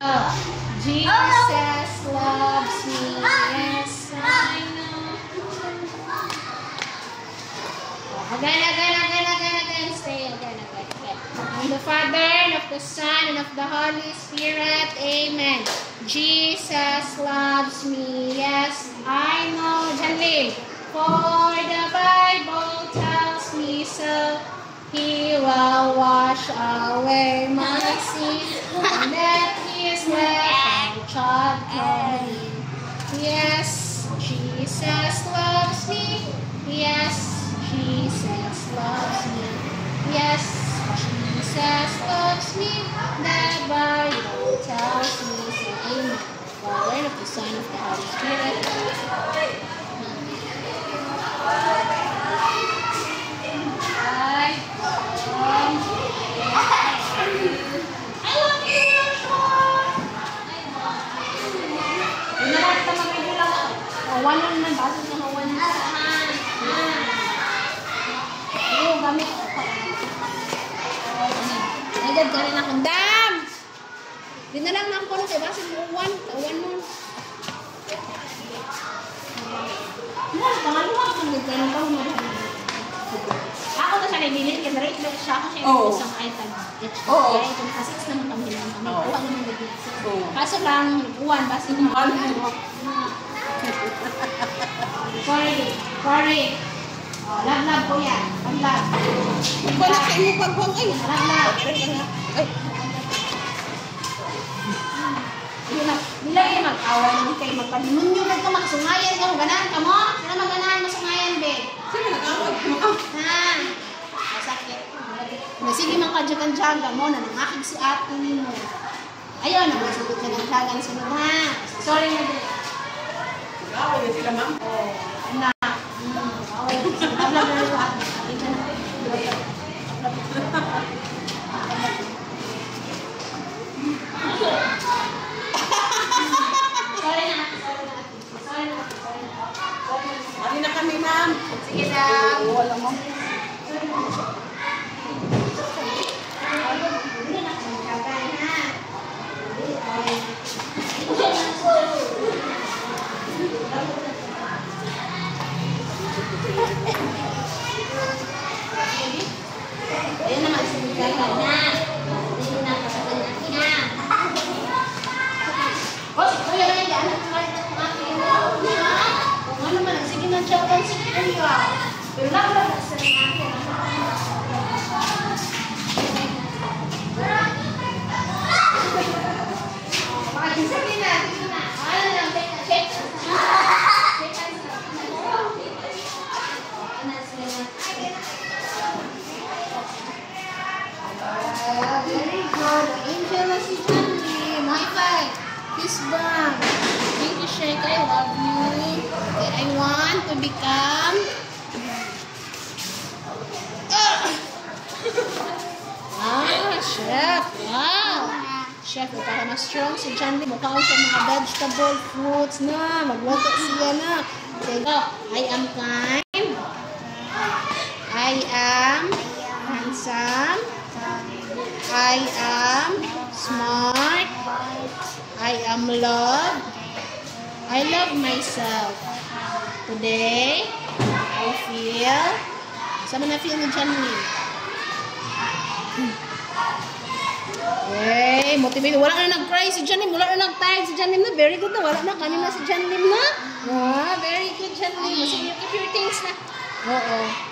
Jesus loves me, yes, I know. Again, stay again. In the Father, and of the Son, and of the Holy Spirit, amen. Jesus loves me, yes, I know. Janlin, for the Bible tells me so. He will wash away my sins, and that His left child clean. Yes, Jesus loves me. Yes, Jesus loves me. Yes, Jesus loves me. The Bible tells me so. Amen. Father, of the Son, of the Holy Spirit. One naman, baso na one. Oo, gamit. Nagad ka rin akong dam! Di na lang lang ko nung kay baso mo one. Kawan mo. Pangaluha kung nagkaroon ka mo. Ako na siya naibilin kasi rate lang siya. Ako siya yung isang item. Oo. Kasi 6 naman kami lang kami. Kuha naman nagbilang. Kaso lang, uwan, baso mo. Sorry. Love po yan. Love. Wala kayo mo pagbuang ay. Love. Nila kayo mag-awa naman kayo magpalimun nyo. Huwag ka magsungayan ka. Ganan ka mo. Sino maganahan masungayan, be? Sino nag-awag mo? Ha? Masakit. Sige mang kadyagan-dyaga mo na nangakig si ate mo. Ayun, nagmasugot ka ng dyagan sunod ha. Sorry na din. Away na sila, ma'am. Na. Away na sila. Habla na rin ate. Sorry na. Mali na kami, ma'am. Sige daw. Wala mo. Ayun naman, sinigay na. Hindi na kasagal natin na. O, kuya na yan. Anak na rin ang aking ina. Kung ano man, sige na siya. Sige kuya. Pero lang na sa akin. Sige na. Ano lang, check. Very good. Angel na si Janlin. High five. Kiss bang. Thank you, Sheikh. I love you. Okay, I want to become... Chef. Wow. Chef, para mas strong si Janlin. Mukhaon sa mga vegetable, fruits na. Magluto siya na. Okay, go. I am kind. I am handsome. I am smart. I am loved. I love myself. Today, I feel... Sama na feel ni Janlin? Okay, motivate. Wala na nag-cry si Janlin. Wala na nag-tired si Janlin na. Very good na. Wala na. Kanina si Janlin na. Ah, very good, Janlin. Sige, keep your things na. Oo.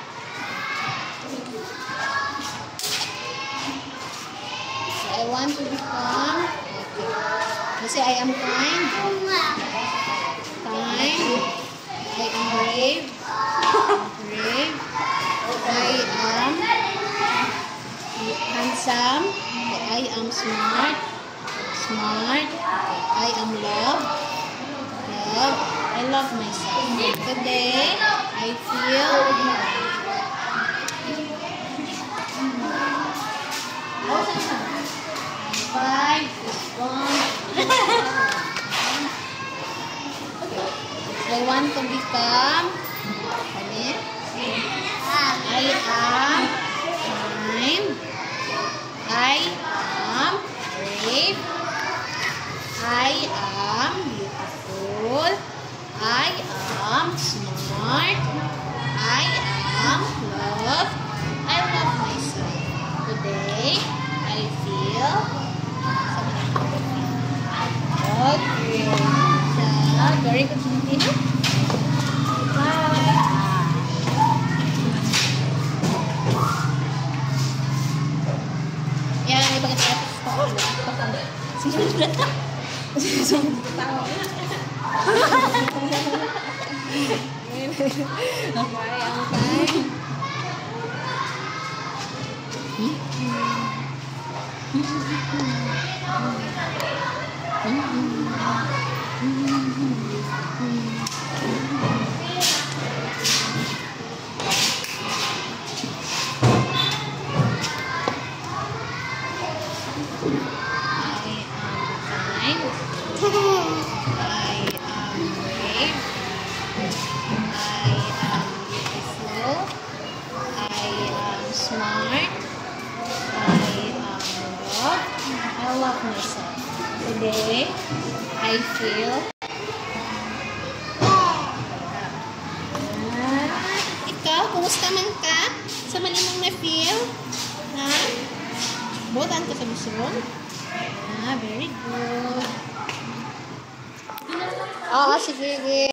I want to become, kasi I am kind, I am brave, I am handsome, I am smart, I am love, I love myself. Today, I feel, five is gone. I want to become I am kind. I am brave. smart. I am loved. I love myself. Today, I feel. Okay. Very good. Filipino. Yan, may pagkatapos ko. Sinulat na. Tawa na. Smart. I love myself. Today, I feel. Ikaw, kumusta man ka? Sa malimang na-feel? Ha? Botan ka sa busog? Very good. Oo, sige.